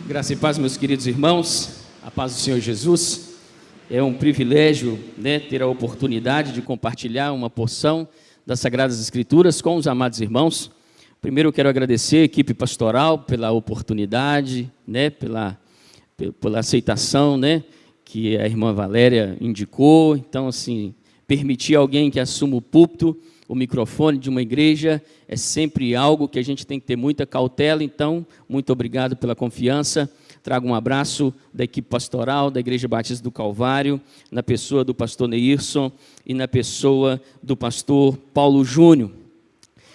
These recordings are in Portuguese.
Graça e paz, meus queridos irmãos, a paz do Senhor Jesus. É um privilégio, ter a oportunidade de compartilhar uma porção das Sagradas Escrituras com os amados irmãos. Primeiro eu quero agradecer a equipe pastoral pela oportunidade, pela aceitação, que a irmã Valéria indicou. Então, assim, permitir alguém que assuma o púlpito, o microfone de uma igreja, é sempre algo que a gente tem que ter muita cautela. Então, muito obrigado pela confiança. Trago um abraço da equipe pastoral da Igreja Batista do Calvário, na pessoa do pastor Neirson e na pessoa do pastor Paulo Júnior.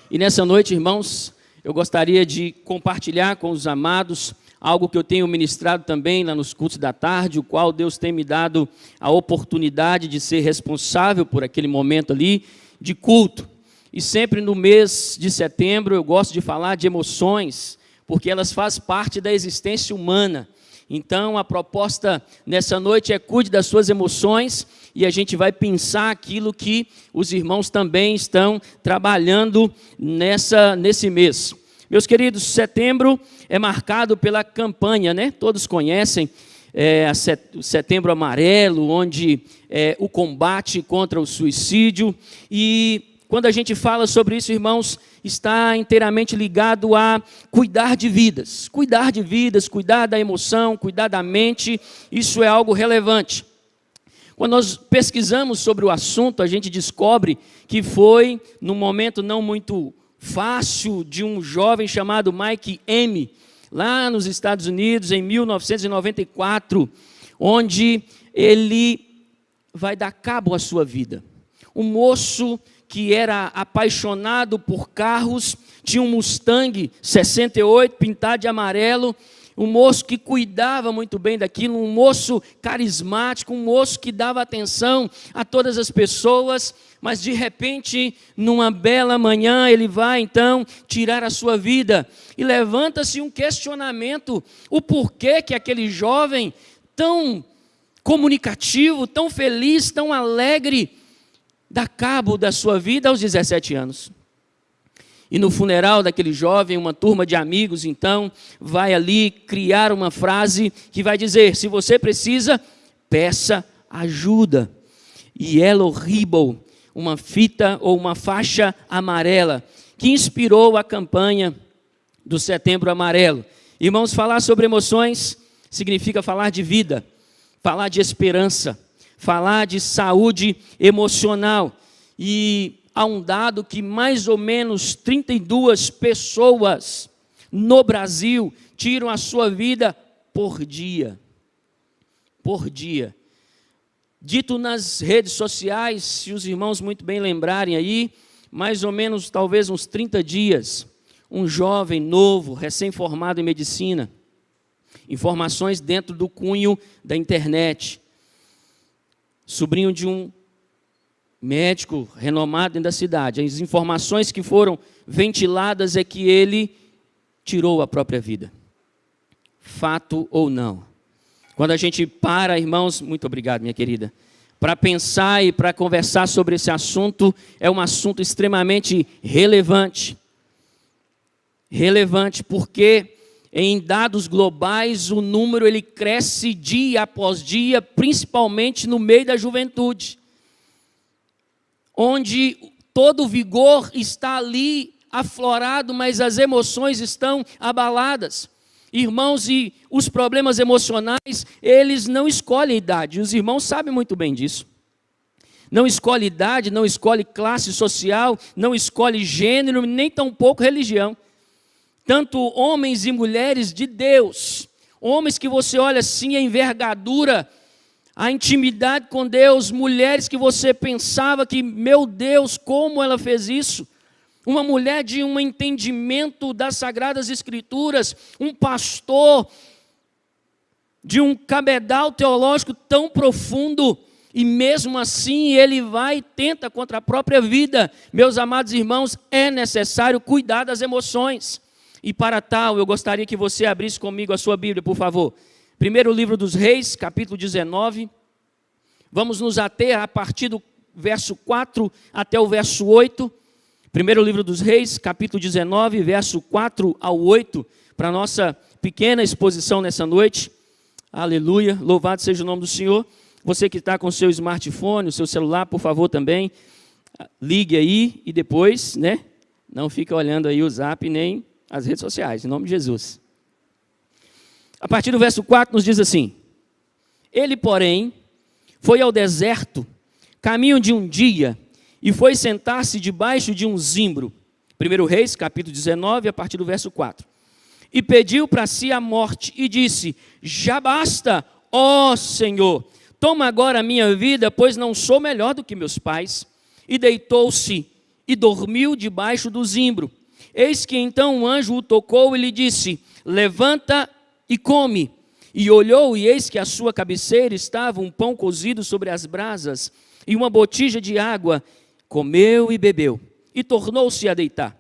E nessa noite, irmãos, eu gostaria de compartilhar com os amados algo que eu tenho ministrado também lá nos cultos da tarde, o qual Deus tem me dado a oportunidade de ser responsável por aquele momento ali de culto. E sempre no mês de setembro eu gosto de falar de emoções, porque elas fazem parte da existência humana. Então a proposta nessa noite é cuide das suas emoções, e a gente vai pensar aquilo que os irmãos também estão trabalhando nesse mês. Meus queridos, setembro é marcado pela campanha, Todos conhecem o Setembro Amarelo, onde o combate contra o suicídio. E quando a gente fala sobre isso, irmãos, está inteiramente ligado a cuidar de vidas, cuidar da emoção, cuidar da mente. Isso é algo relevante. Quando nós pesquisamos sobre o assunto, a gente descobre que foi num momento não muito fácil de um jovem chamado Mike M., lá nos Estados Unidos, em 1994, onde ele vai dar cabo à sua vida. Um moço que era apaixonado por carros, tinha um Mustang 68 pintado de amarelo, um moço que cuidava muito bem daquilo, um moço carismático, um moço que dava atenção a todas as pessoas, mas de repente, numa bela manhã, ele vai então tirar a sua vida. E levanta-se um questionamento, o porquê que aquele jovem tão comunicativo, tão feliz, tão alegre, dá cabo da sua vida aos 17 anos. E no funeral daquele jovem, uma turma de amigos, então, vai ali criar uma frase que vai dizer: se você precisa, peça ajuda. Yellow Ribbon, uma fita ou uma faixa amarela, que inspirou a campanha do Setembro Amarelo. Irmãos, falar sobre emoções significa falar de vida, falar de esperança, falar de saúde emocional. E há um dado que mais ou menos 32 pessoas no Brasil tiram a sua vida por dia. Por dia. Dito nas redes sociais, se os irmãos muito bem lembrarem aí, mais ou menos talvez uns 30 dias, um jovem novo, recém-formado em medicina, informações dentro do cunho da internet, sobrinho de um médico renomado dentro da cidade. As informações que foram ventiladas é que ele tirou a própria vida. Fato ou não? Quando a gente para, irmãos, muito obrigado, minha querida, para pensar e para conversar sobre esse assunto, é um assunto extremamente relevante. Relevante porque em dados globais o número ele cresce dia após dia, principalmente no meio da juventude, onde todo o vigor está ali aflorado, mas as emoções estão abaladas. Irmãos, e os problemas emocionais, eles não escolhem idade. Os irmãos sabem muito bem disso. Não escolhe idade, não escolhe classe social, não escolhe gênero, nem tampouco religião. Tanto homens e mulheres de Deus, homens que você olha assim, a envergadura, a intimidade com Deus, mulheres que você pensava que, meu Deus, como ela fez isso? Uma mulher de um entendimento das Sagradas Escrituras, um pastor de um cabedal teológico tão profundo, e mesmo assim ele vai e tenta contra a própria vida. Meus amados irmãos, é necessário cuidar das emoções. E para tal, eu gostaria que você abrisse comigo a sua Bíblia, por favor. Primeiro livro dos Reis, capítulo 19. Vamos nos ater a partir do verso 4 até o verso 8. Primeiro livro dos Reis, capítulo 19, verso 4 ao 8, para a nossa pequena exposição nessa noite. Aleluia, louvado seja o nome do Senhor. Você que está com o seu smartphone, o seu celular, por favor também, ligue aí e depois, não fica olhando aí o Zap nem as redes sociais, em nome de Jesus. A partir do verso 4 nos diz assim: ele, porém, foi ao deserto, caminho de um dia, e foi sentar-se debaixo de um zimbro. 1 Reis, capítulo 19, a partir do verso 4. E pediu para si a morte, e disse: já basta, ó Senhor, toma agora a minha vida, pois não sou melhor do que meus pais. E deitou-se e dormiu debaixo do zimbro. Eis que então um anjo o tocou e lhe disse: levanta e come. E olhou, e eis que à sua cabeceira estava um pão cozido sobre as brasas e uma botija de água. Comeu e bebeu, e tornou-se a deitar.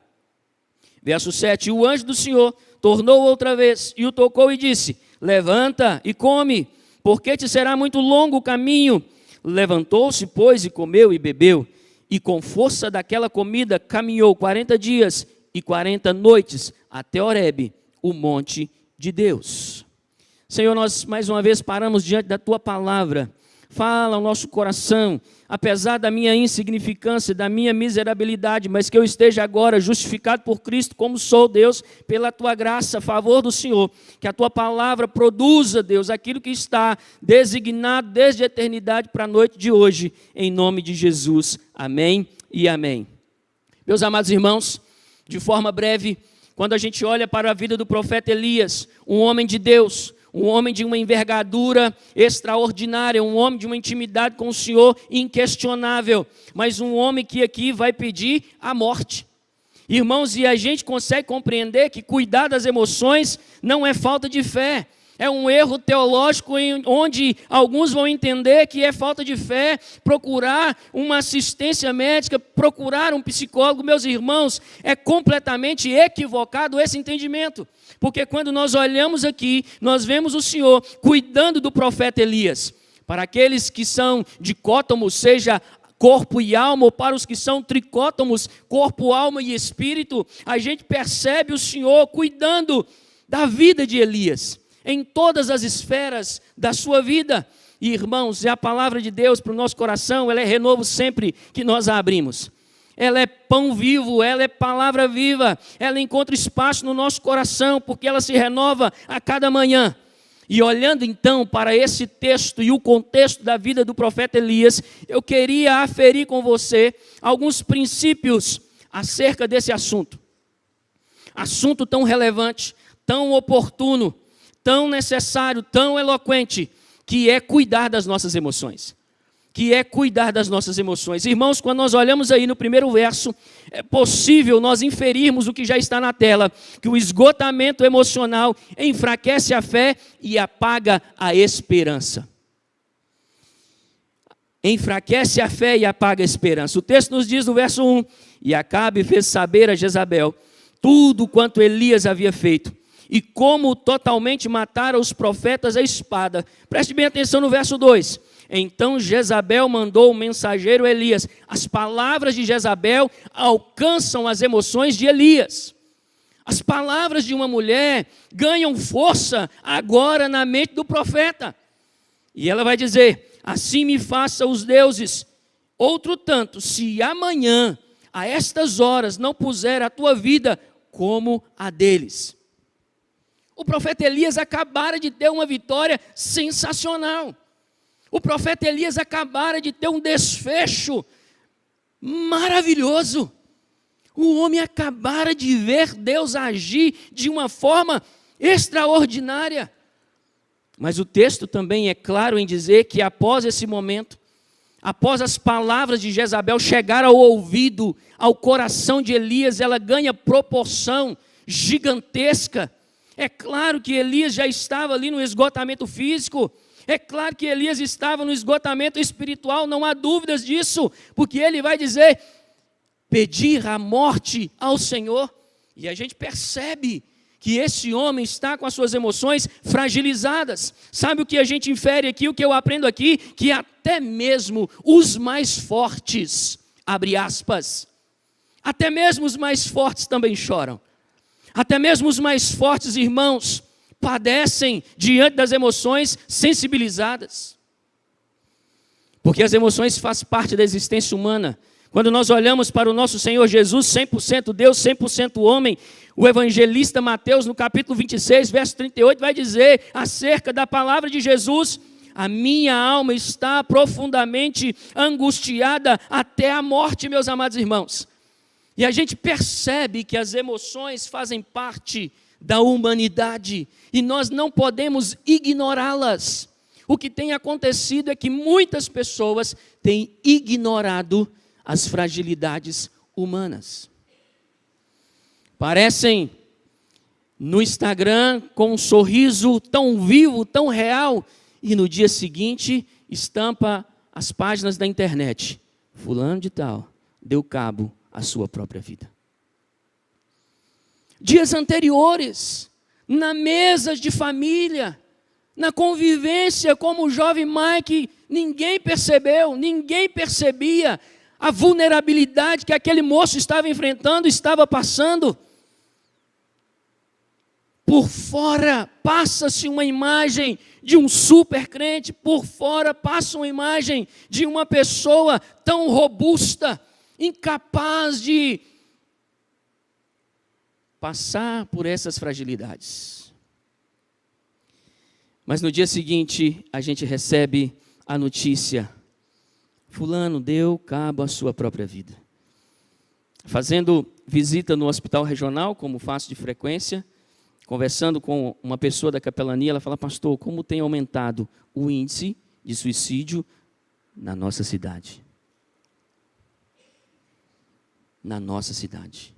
Verso 7, o anjo do Senhor tornou outra vez, e o tocou e disse: levanta e come, porque te será muito longo o caminho. Levantou-se, pois, e comeu e bebeu, e com força daquela comida caminhou 40 dias e 40 noites, até Horebe, o monte de Deus. Senhor, nós mais uma vez paramos diante da Tua palavra. Fala ao nosso coração, apesar da minha insignificância, da minha miserabilidade, mas que eu esteja agora justificado por Cristo, como sou, Deus, pela Tua graça, a favor do Senhor. Que a Tua palavra produza, Deus, aquilo que está designado desde a eternidade para a noite de hoje, em nome de Jesus. Amém e amém. Meus amados irmãos, de forma breve, quando a gente olha para a vida do profeta Elias, um homem de Deus, um homem de uma envergadura extraordinária, um homem de uma intimidade com o Senhor inquestionável, mas um homem que aqui vai pedir a morte. Irmãos, e a gente consegue compreender que cuidar das emoções não é falta de fé. É um erro teológico onde alguns vão entender que é falta de fé procurar uma assistência médica, procurar um psicólogo. Meus irmãos, é completamente equivocado esse entendimento. Porque quando nós olhamos aqui, nós vemos o Senhor cuidando do profeta Elias. Para aqueles que são dicótomos, seja corpo e alma, ou para os que são tricótomos, corpo, alma e espírito, a gente percebe o Senhor cuidando da vida de Elias, em todas as esferas da sua vida. E, irmãos, é a palavra de Deus para o nosso coração, ela é renovo sempre que nós a abrimos. Ela é pão vivo, ela é palavra viva, ela encontra espaço no nosso coração, porque ela se renova a cada manhã. E olhando então para esse texto e o contexto da vida do profeta Elias, eu queria aferir com você alguns princípios acerca desse assunto. Assunto tão relevante, tão oportuno, tão necessário, tão eloquente, que é cuidar das nossas emoções. Irmãos, quando nós olhamos aí no primeiro verso, é possível nós inferirmos o que já está na tela, que o esgotamento emocional enfraquece a fé e apaga a esperança. Enfraquece a fé e apaga a esperança. O texto nos diz no verso 1, e Acabe fez saber a Jezabel tudo quanto Elias havia feito, e como totalmente matara os profetas à espada. Preste bem atenção no verso 2. Então Jezabel mandou o mensageiro Elias. As palavras de Jezabel alcançam as emoções de Elias. As palavras de uma mulher ganham força agora na mente do profeta. E ela vai dizer: assim me faça os deuses, outro tanto, se amanhã, a estas horas, não puser a tua vida como a deles. O profeta Elias acabara de ter uma vitória sensacional. O profeta Elias acabara de ter um desfecho maravilhoso. O homem acabara de ver Deus agir de uma forma extraordinária. Mas o texto também é claro em dizer que após esse momento, após as palavras de Jezabel chegar ao ouvido, ao coração de Elias, ela ganha proporção gigantesca. É claro que Elias já estava ali no esgotamento físico. É claro que Elias estava no esgotamento espiritual, não há dúvidas disso, porque ele vai dizer, pedir a morte ao Senhor. E a gente percebe que esse homem está com as suas emoções fragilizadas. Sabe o que a gente infere aqui, o que eu aprendo aqui? Que até mesmo os mais fortes, abre aspas, Até mesmo os mais fortes também choram. Até mesmo os mais fortes, irmãos, padecem diante das emoções sensibilizadas. Porque as emoções fazem parte da existência humana. Quando nós olhamos para o nosso Senhor Jesus, 100% Deus, 100% homem, o evangelista Mateus, no capítulo 26, verso 38, vai dizer acerca da palavra de Jesus: a minha alma está profundamente angustiada até a morte, meus amados irmãos. E a gente percebe que as emoções fazem parte da humanidade e nós não podemos ignorá-las. O que tem acontecido é que muitas pessoas têm ignorado as fragilidades humanas. Parecem no Instagram com um sorriso tão vivo, tão real, e no dia seguinte estampa as páginas da internet: fulano de tal deu cabo à sua própria vida. Dias anteriores, na mesa de família, na convivência como o jovem Mike, ninguém percebeu, ninguém percebia a vulnerabilidade que aquele moço estava enfrentando, estava passando. Por fora passa-se uma imagem de um super crente, por fora passa uma imagem de uma pessoa tão robusta, incapaz de passar por essas fragilidades. Mas no dia seguinte a gente recebe a notícia: fulano deu cabo à sua própria vida. Fazendo visita no hospital regional, como faço de frequência, conversando com uma pessoa da capelania, ela fala: pastor, como tem aumentado o índice de suicídio na nossa cidade. Na nossa cidade.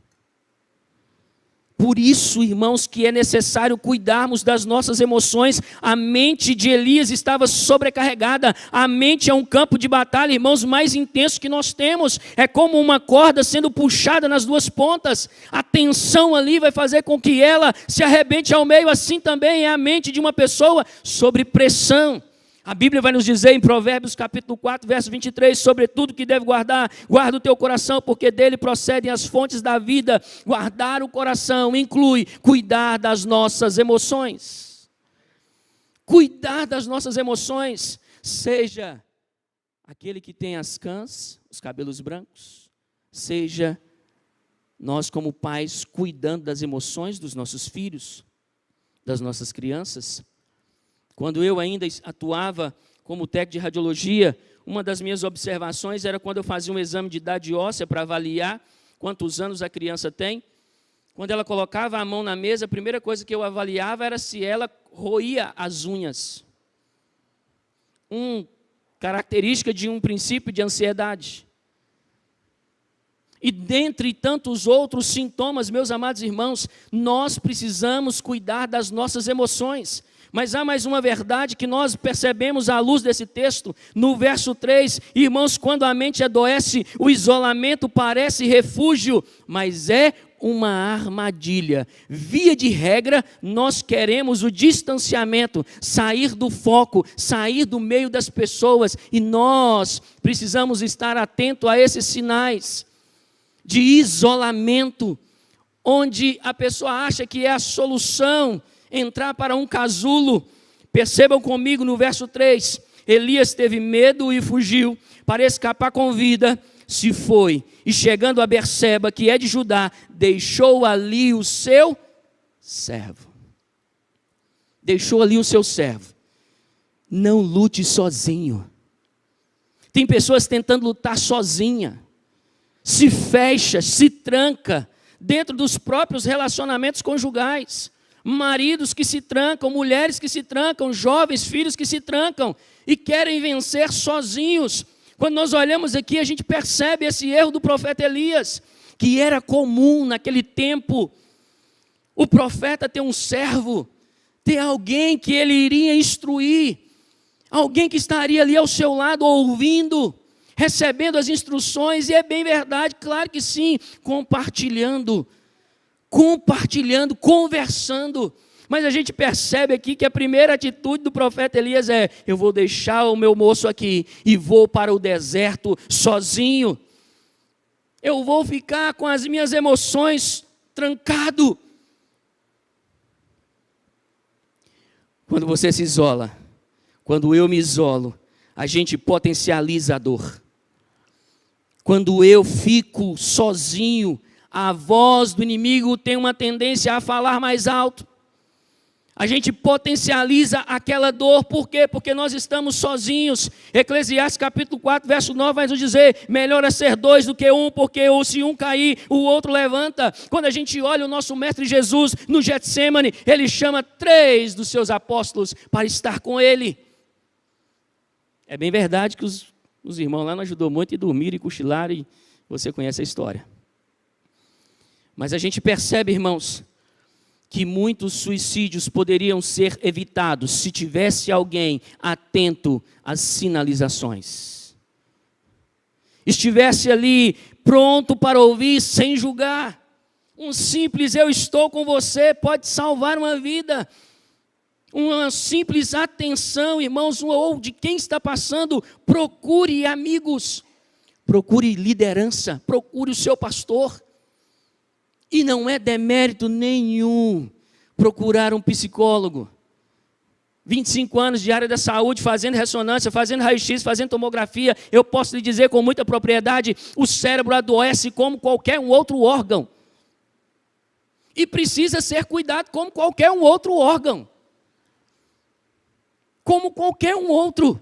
Por isso, irmãos, que é necessário cuidarmos das nossas emoções. A mente de Elias estava sobrecarregada. A mente é um campo de batalha, irmãos, mais intenso que nós temos. É como uma corda sendo puxada nas duas pontas. A tensão ali vai fazer com que ela se arrebente ao meio. Assim também é a mente de uma pessoa sob pressão. A Bíblia vai nos dizer em Provérbios capítulo 4, verso 23, sobre tudo que deve guardar, guarda o teu coração, porque dele procedem as fontes da vida. Guardar o coração inclui cuidar das nossas emoções. Cuidar das nossas emoções, seja aquele que tem as cãs, os cabelos brancos, seja nós como pais cuidando das emoções dos nossos filhos, das nossas crianças. Quando eu ainda atuava como técnico de radiologia, uma das minhas observações era quando eu fazia um exame de idade óssea para avaliar quantos anos a criança tem. Quando ela colocava a mão na mesa, a primeira coisa que eu avaliava era se ela roía as unhas. Característica de um princípio de ansiedade. E dentre tantos outros sintomas, meus amados irmãos, nós precisamos cuidar das nossas emoções. Mas há mais uma verdade que nós percebemos à luz desse texto, no verso 3, irmãos, quando a mente adoece, o isolamento parece refúgio, mas é uma armadilha. Via de regra, nós queremos o distanciamento, sair do foco, sair do meio das pessoas, e nós precisamos estar atentos a esses sinais de isolamento, onde a pessoa acha que é a solução entrar para um casulo. Percebam comigo no verso 3, Elias teve medo e fugiu, para escapar com vida, se foi, e chegando a Berseba, que é de Judá, deixou ali o seu servo. Deixou ali o seu servo. Não lute sozinho. Tem pessoas tentando lutar sozinha, se fecha, se tranca, dentro dos próprios relacionamentos conjugais. Maridos que se trancam, mulheres que se trancam, jovens, filhos que se trancam e querem vencer sozinhos. Quando nós olhamos aqui, a gente percebe esse erro do profeta Elias, que era comum naquele tempo. O profeta ter um servo, ter alguém que ele iria instruir, alguém que estaria ali ao seu lado ouvindo, recebendo as instruções, e é bem verdade, claro que sim, compartilhando, conversando. Mas a gente percebe aqui que a primeira atitude do profeta Elias é: eu vou deixar o meu moço aqui e vou para o deserto sozinho. eu vou ficar com as minhas emoções trancado. Quando você se isola, quando eu me isolo, a gente potencializa a dor. Quando eu fico sozinho, a voz do inimigo tem uma tendência a falar mais alto. A gente potencializa aquela dor, por quê? Porque nós estamos sozinhos. Eclesiastes capítulo 4, verso 9 vai nos dizer, melhor é ser dois do que um, porque se um cair, o outro levanta. Quando a gente olha o nosso mestre Jesus no Getsemane, ele chama 3 dos seus apóstolos para estar com ele. É bem verdade que os irmãos lá não ajudou muito e dormiram e cochilaram, e você conhece a história. Mas a gente percebe, irmãos, que muitos suicídios poderiam ser evitados se tivesse alguém atento às sinalizações. Estivesse ali pronto para ouvir sem julgar. Um simples eu estou com você pode salvar uma vida. Uma simples atenção, irmãos, ou de quem está passando, procure amigos, procure liderança, procure o seu pastor. E não é demérito nenhum procurar um psicólogo. 25 anos de área da saúde, fazendo ressonância, fazendo raio-x, fazendo tomografia, eu posso lhe dizer com muita propriedade, o cérebro adoece como qualquer um outro órgão. E precisa ser cuidado como qualquer um outro órgão. Como qualquer um outro.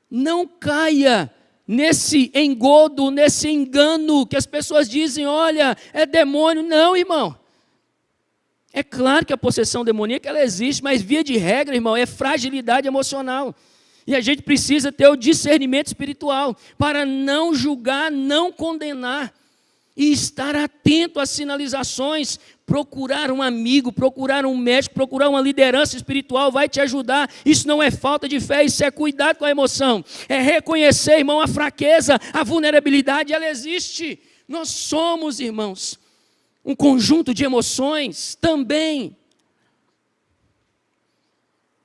Não caia nesse engodo, nesse engano que as pessoas dizem, olha, é demônio. Não, irmão. É claro que a possessão demoníaca ela existe, mas via de regra, irmão, é fragilidade emocional. E a gente precisa ter o discernimento espiritual para não julgar, não condenar e estar atento às sinalizações. Procurar um amigo, procurar um médico, procurar uma liderança espiritual vai te ajudar. Isso não é falta de fé, isso é cuidado com a emoção. É reconhecer, irmão, a fraqueza, a vulnerabilidade, ela existe. Nós somos, irmãos, um conjunto de emoções também.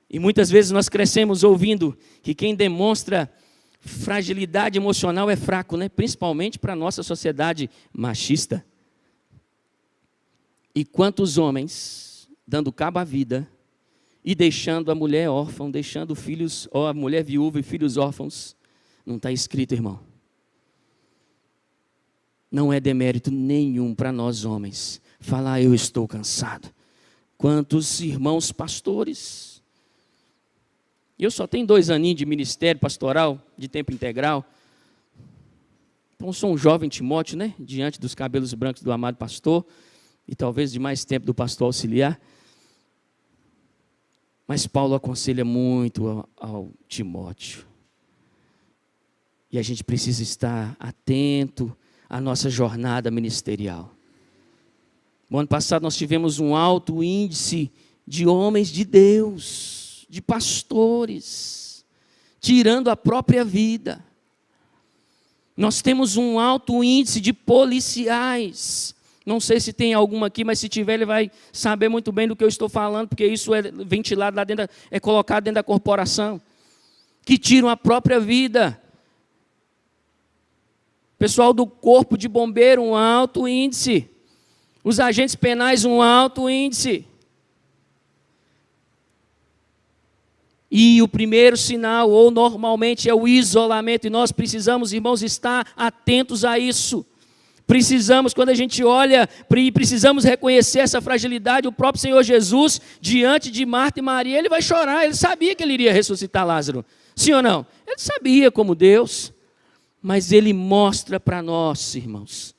E muitas vezes nós crescemos ouvindo que quem demonstra fragilidade emocional é fraco, né? Principalmente para a nossa sociedade machista. E quantos homens dando cabo à vida e deixando a mulher órfã, deixando filhos, ou a mulher viúva e filhos órfãos, não está escrito, irmão. Não é demérito nenhum para nós homens falar eu estou cansado. Quantos irmãos pastores? Eu só tenho 2 aninhos de ministério pastoral, de tempo integral. Então sou um jovem Timóteo, né? Diante dos cabelos brancos do amado pastor. E talvez de mais tempo do pastor auxiliar. Mas Paulo aconselha muito ao Timóteo. E a gente precisa estar atento à nossa jornada ministerial. No ano passado nós tivemos um alto índice de homens de Deus, de pastores, tirando a própria vida. Nós temos um alto índice de policiais. Não sei se tem alguma aqui, mas se tiver, ele vai saber muito bem do que eu estou falando, porque isso é ventilado lá dentro, é colocado dentro da corporação, que tiram a própria vida. Pessoal do corpo de bombeiro, um alto índice. Os agentes penais, um alto índice. E o primeiro sinal, ou normalmente, é o isolamento, e nós precisamos, irmãos, estar atentos a isso. Precisamos, quando a gente olha, precisamos reconhecer essa fragilidade. O próprio Senhor Jesus, diante de Marta e Maria, ele vai chorar. Ele sabia que ele iria ressuscitar Lázaro. Sim ou não? Ele sabia como Deus. Mas ele mostra para nós, irmãos,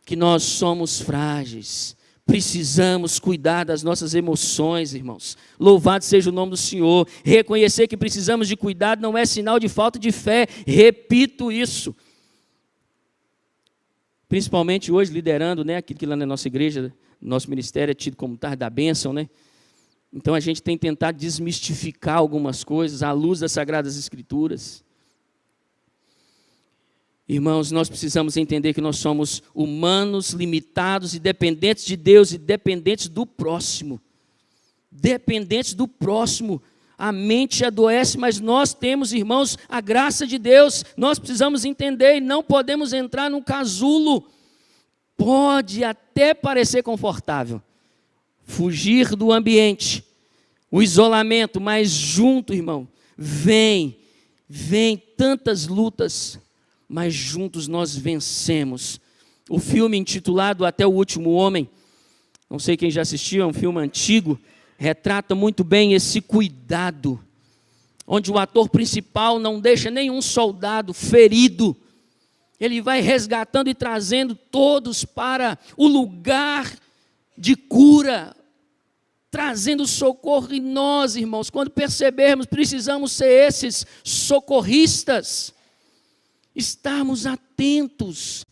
que nós somos frágeis. Precisamos cuidar das nossas emoções, irmãos. Louvado seja o nome do Senhor. Reconhecer que precisamos de cuidado não é sinal de falta de fé. Repito isso. Principalmente hoje, liderando, né, aquilo que lá na nossa igreja, nosso ministério é tido como tarde da bênção, né? Então a gente tem tentado desmistificar algumas coisas à luz das Sagradas Escrituras. Irmãos, nós precisamos entender que nós somos humanos, limitados e dependentes de Deus e dependentes do próximo. Dependentes do próximo. A mente adoece, mas nós temos, irmãos, a graça de Deus. Nós precisamos entender e não podemos entrar num casulo. Pode até parecer confortável, fugir do ambiente, o isolamento, mas junto, irmão, vem tantas lutas, mas juntos nós vencemos. O filme intitulado Até o Último Homem, não sei quem já assistiu, é um filme antigo, retrata muito bem esse cuidado, onde o ator principal não deixa nenhum soldado ferido. Ele vai resgatando e trazendo todos para o lugar de cura, trazendo socorro. E nós, irmãos, quando percebermos, precisamos ser esses socorristas, estarmos atentos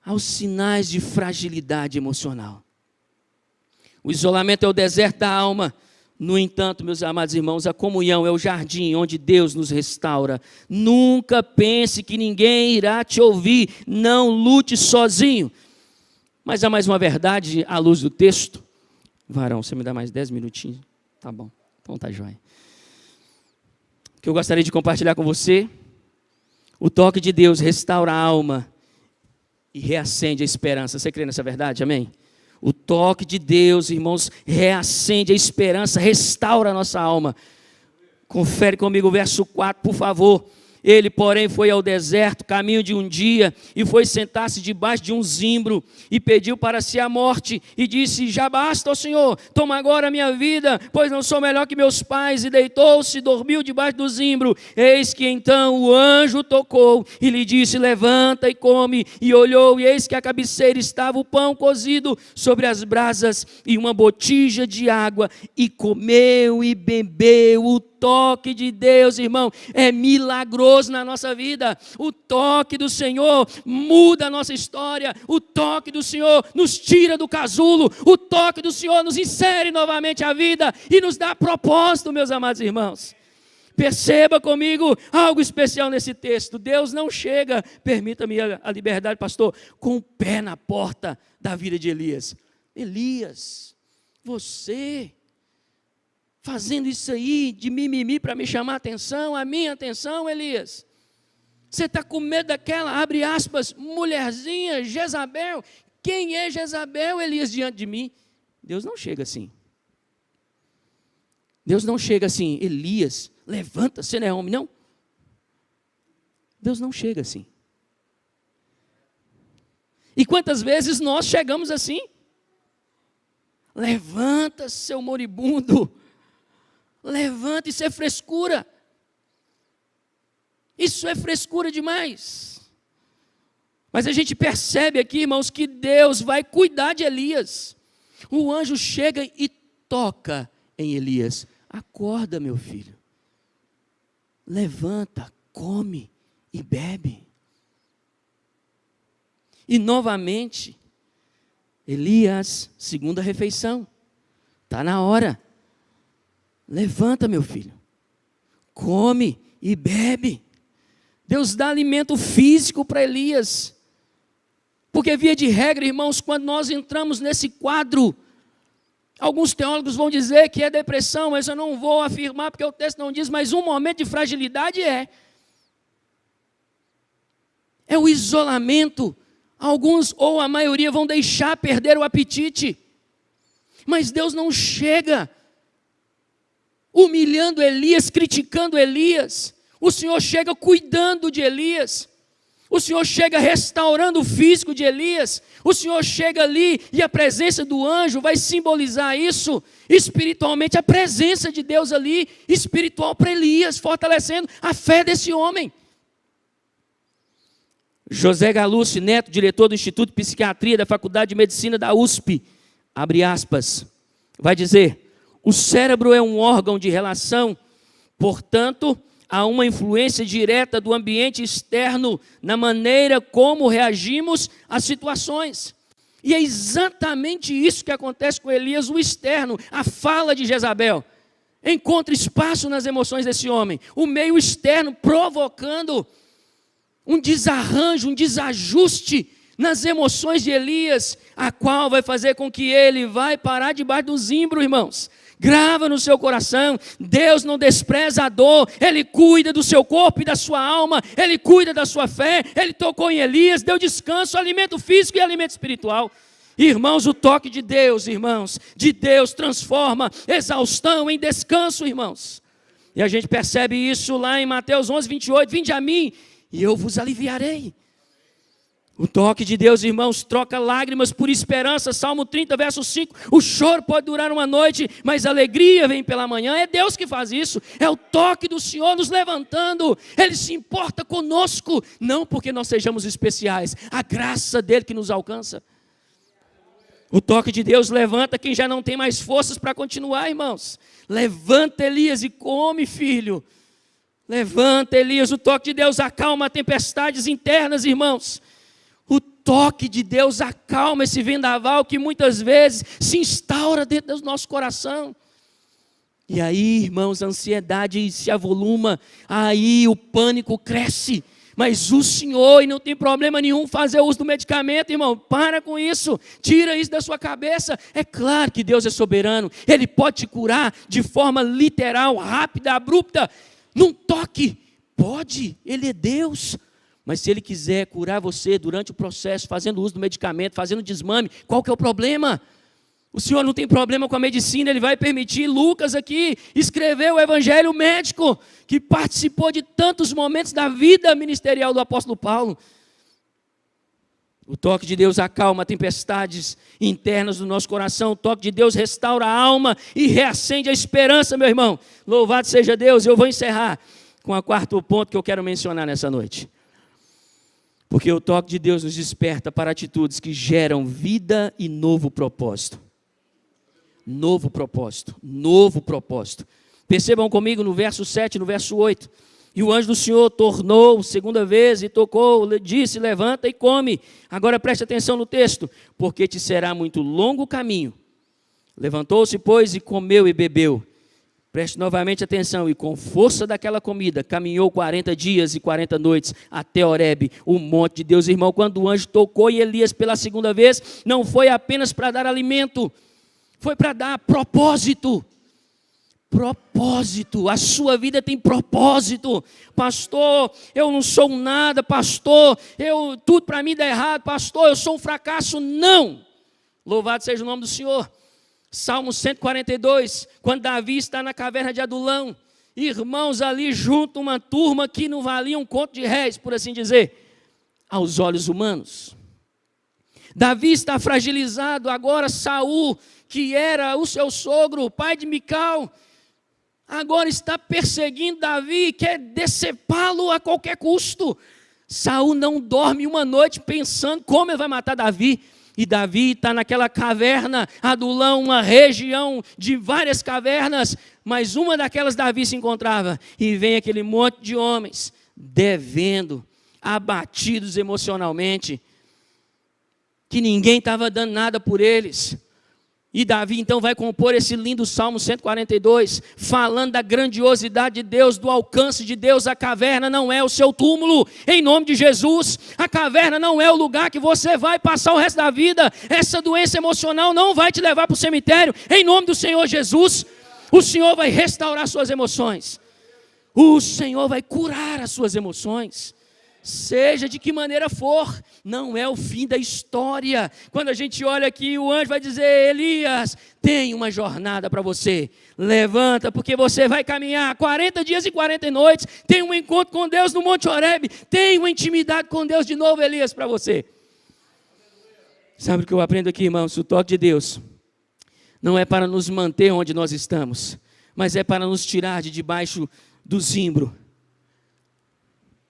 aos sinais de fragilidade emocional. O isolamento é o deserto da alma. No entanto, meus amados irmãos, a comunhão é o jardim onde Deus nos restaura. Nunca pense que ninguém irá te ouvir. Não lute sozinho. Mas há mais uma verdade à luz do texto. Varão, você me dá mais 10 minutinhos? Tá bom, então tá jóia. Que eu gostaria de compartilhar com você. O toque de Deus restaura a alma e reacende a esperança. Você crê nessa verdade? Amém? O toque de Deus, irmãos, reacende a esperança, restaura a nossa alma. Confere comigo o verso 4, por favor. Ele, porém, foi ao deserto, caminho de um dia, e foi sentar-se debaixo de um zimbro, e pediu para si a morte, e disse: já basta, ó Senhor, toma agora a minha vida, pois não sou melhor que meus pais. E deitou-se e dormiu debaixo do zimbro. Eis que então o anjo tocou, e lhe disse: levanta e come. E olhou, e eis que à cabeceira estava o pão cozido sobre as brasas, e uma botija de água, e comeu e bebeu. O toque de Deus, irmão, é milagroso na nossa vida. O toque do Senhor muda a nossa história. O toque do Senhor nos tira do casulo. O toque do Senhor nos insere novamente a vida e nos dá propósito, meus amados irmãos. Perceba comigo algo especial nesse texto. Deus não chega, permita-me a liberdade, pastor, com o pé na porta da vida de Elias. Elias, você fazendo isso aí de mimimi para me chamar a atenção, a minha atenção, Elias. Você está com medo daquela, abre aspas, mulherzinha, Jezabel. Quem é Jezabel, Elias, diante de mim? Deus não chega assim. Deus não chega assim: Elias, levanta, você não é homem, não? Deus não chega assim. E quantas vezes nós chegamos assim? Levanta, seu moribundo. Levanta, isso é frescura. Isso é frescura demais. Mas a gente percebe aqui, irmãos, que Deus vai cuidar de Elias. O anjo chega e toca em Elias. Acorda, meu filho. Levanta, come e bebe. E novamente, Elias, segunda refeição. Está na hora. Levanta, meu filho, come e bebe. Deus dá alimento físico para Elias. Porque via de regra, irmãos, quando nós entramos nesse quadro, alguns teólogos vão dizer que é depressão, mas eu não vou afirmar porque o texto não diz, mas um momento de fragilidade é. É o isolamento. Alguns ou a maioria vão deixar perder o apetite. Mas Deus não chega humilhando Elias, criticando Elias. O Senhor chega cuidando de Elias. O Senhor chega restaurando o físico de Elias. O Senhor chega ali e a presença do anjo vai simbolizar isso espiritualmente, a presença de Deus ali, espiritual para Elias, fortalecendo a fé desse homem. José Galucci Neto, diretor do Instituto de Psiquiatria da Faculdade de Medicina da USP, abre aspas, vai dizer: o cérebro é um órgão de relação, portanto, há uma influência direta do ambiente externo na maneira como reagimos às situações. E é exatamente isso que acontece com Elias, o externo, a fala de Jezabel. Encontra espaço nas emoções desse homem, o meio externo provocando um desarranjo, um desajuste nas emoções de Elias, a qual vai fazer com que ele vai parar debaixo do zimbro, irmãos. Grava no seu coração, Deus não despreza a dor, Ele cuida do seu corpo e da sua alma, Ele cuida da sua fé, Ele tocou em Elias, deu descanso, alimento físico e alimento espiritual. Irmãos, o toque de Deus, irmãos, de Deus transforma exaustão em descanso, irmãos. E a gente percebe isso lá em Mateus 11, 28, vinde a mim e eu vos aliviarei. O toque de Deus, irmãos, troca lágrimas por esperança. Salmo 30, verso 5. O choro pode durar uma noite, mas a alegria vem pela manhã. É Deus que faz isso. É o toque do Senhor nos levantando. Ele se importa conosco. Não porque nós sejamos especiais. A graça dele que nos alcança. O toque de Deus levanta quem já não tem mais forças para continuar, irmãos. Levanta, Elias, e come, filho. Levanta, Elias. O toque de Deus acalma tempestades internas, irmãos. O toque de Deus acalma esse vendaval que muitas vezes se instaura dentro do nosso coração. E aí, irmãos, a ansiedade se avoluma, aí o pânico cresce. Mas o Senhor, e não tem problema nenhum fazer uso do medicamento, irmão, para com isso, tira isso da sua cabeça. É claro que Deus é soberano, Ele pode te curar de forma literal, rápida, abrupta, num toque, pode, Ele é Deus. Mas se Ele quiser curar você durante o processo, fazendo uso do medicamento, fazendo desmame, qual que é o problema? O Senhor não tem problema com a medicina, Ele vai permitir. Lucas aqui escreveu o evangelho médico, que participou de tantos momentos da vida ministerial do apóstolo Paulo. O toque de Deus acalma tempestades internas do nosso coração. O toque de Deus restaura a alma e reacende a esperança, meu irmão. Louvado seja Deus. Eu vou encerrar com o quarto ponto que eu quero mencionar nessa noite. Porque o toque de Deus nos desperta para atitudes que geram vida e novo propósito. Novo propósito, novo propósito. Percebam comigo no verso 7, no verso 8. E o anjo do Senhor tornou segunda vez e tocou, disse, levanta e come. Agora preste atenção no texto. Porque te será muito longo o caminho. Levantou-se, pois, e comeu e bebeu. Preste novamente atenção, e com força daquela comida, caminhou 40 dias e 40 noites até Horebe, o monte de Deus. Irmão, quando o anjo tocou em Elias pela segunda vez, não foi apenas para dar alimento, foi para dar propósito. Propósito, a sua vida tem propósito. Pastor, eu não sou um nada, pastor, tudo para mim dá errado, pastor, eu sou um fracasso. Não, louvado seja o nome do Senhor. Salmo 142, quando Davi está na caverna de Adulão, irmãos ali junto, uma turma que não valia um conto de réis, por assim dizer, aos olhos humanos. Davi está fragilizado, agora Saul, que era o seu sogro, o pai de Mical, agora está perseguindo Davi, quer decepá-lo a qualquer custo. Saul não dorme uma noite pensando como ele vai matar Davi. E Davi está naquela caverna, Adulão, uma região de várias cavernas, mas uma daquelas Davi se encontrava. E vem aquele monte de homens, devendo, abatidos emocionalmente, que ninguém estava dando nada por eles. E Davi então vai compor esse lindo Salmo 142, falando da grandiosidade de Deus, do alcance de Deus. A caverna não é o seu túmulo, em nome de Jesus. A caverna não é o lugar que você vai passar o resto da vida. Essa doença emocional não vai te levar para o cemitério, em nome do Senhor Jesus. O Senhor vai restaurar suas emoções. O Senhor vai curar as suas emoções. Seja de que maneira for, não é o fim da história. Quando a gente olha aqui, o anjo vai dizer: Elias, tem uma jornada para você. Levanta, porque você vai caminhar 40 dias e 40 noites. Tem um encontro com Deus no Monte Horebe. Tem uma intimidade com Deus de novo, Elias, para você. Sabe o que eu aprendo aqui, irmãos? O toque de Deus não é para nos manter onde nós estamos, mas é para nos tirar de debaixo do zimbro.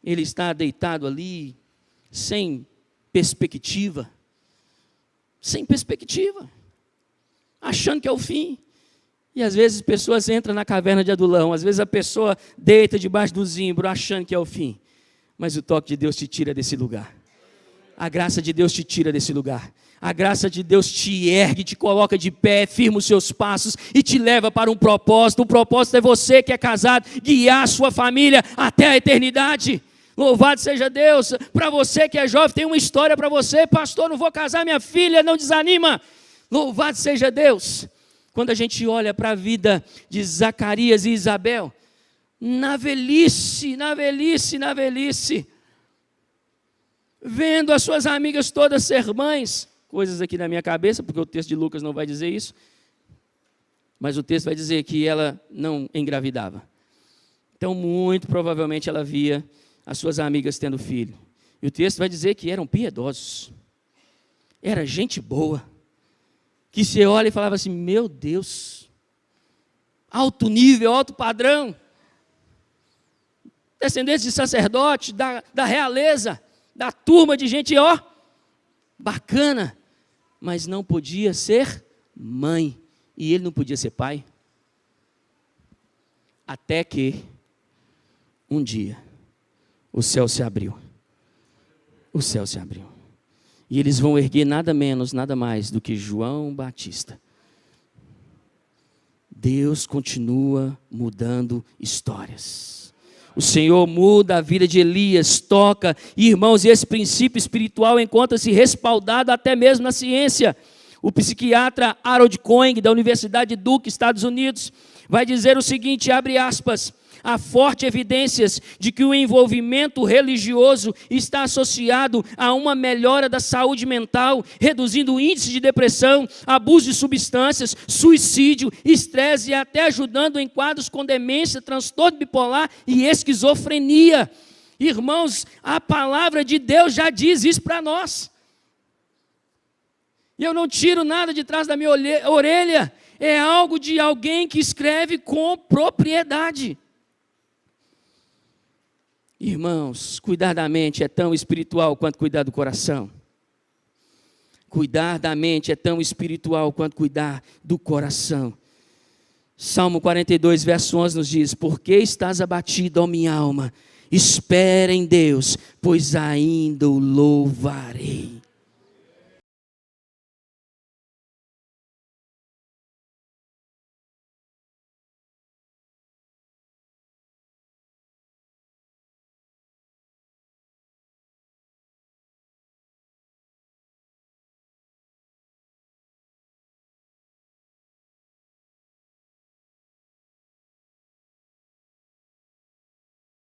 Ele está deitado ali, sem perspectiva, achando que é o fim. E às vezes pessoas entram na caverna de Adulão, às vezes a pessoa deita debaixo do zimbro, achando que é o fim. Mas o toque de Deus te tira desse lugar. A graça de Deus te tira desse lugar. A graça de Deus te ergue, te coloca de pé, firma os seus passos e te leva para um propósito. O propósito é você que é casado, guiar a sua família até a eternidade. Louvado seja Deus. Para você que é jovem, tem uma história para você. Pastor, não vou casar minha filha, não desanima. Louvado seja Deus. quando a gente olha para a vida de Zacarias e Isabel, na velhice, vendo as suas amigas todas ser mães, coisas aqui na minha cabeça, porque o texto de Lucas não vai dizer isso, mas o texto vai dizer que ela não engravidava. Então, muito provavelmente ela via as suas amigas tendo filho. E o texto vai dizer que eram piedosos. Era gente boa. Que você olha e falava assim, meu Deus, alto nível, alto padrão. Descendentes de sacerdote, da realeza, da turma de gente, ó, bacana. Mas não podia ser mãe. E ele não podia ser pai. Até que, um dia, o céu se abriu. O céu se abriu. E eles vão erguer nada menos, nada mais do que João Batista. Deus continua mudando histórias. O Senhor muda a vida de Elias, toca. E, irmãos, esse princípio espiritual encontra-se respaldado até mesmo na ciência. O psiquiatra Harold Cohen, da Universidade de Duke, Estados Unidos, vai dizer o seguinte, abre aspas, há fortes evidências de que o envolvimento religioso está associado a uma melhora da saúde mental, reduzindo o índice de depressão, abuso de substâncias, suicídio, estresse e até ajudando em quadros com demência, transtorno bipolar e esquizofrenia. Irmãos, a palavra de Deus já diz isso para nós. E eu não tiro nada de trás da minha orelha, é algo de alguém que escreve com propriedade. Irmãos, cuidar da mente é tão espiritual quanto cuidar do coração. Cuidar da mente é tão espiritual quanto cuidar do coração. Salmo 42, verso 11 nos diz, por que estás abatido, ó minha alma? Espera em Deus, pois ainda o louvarei.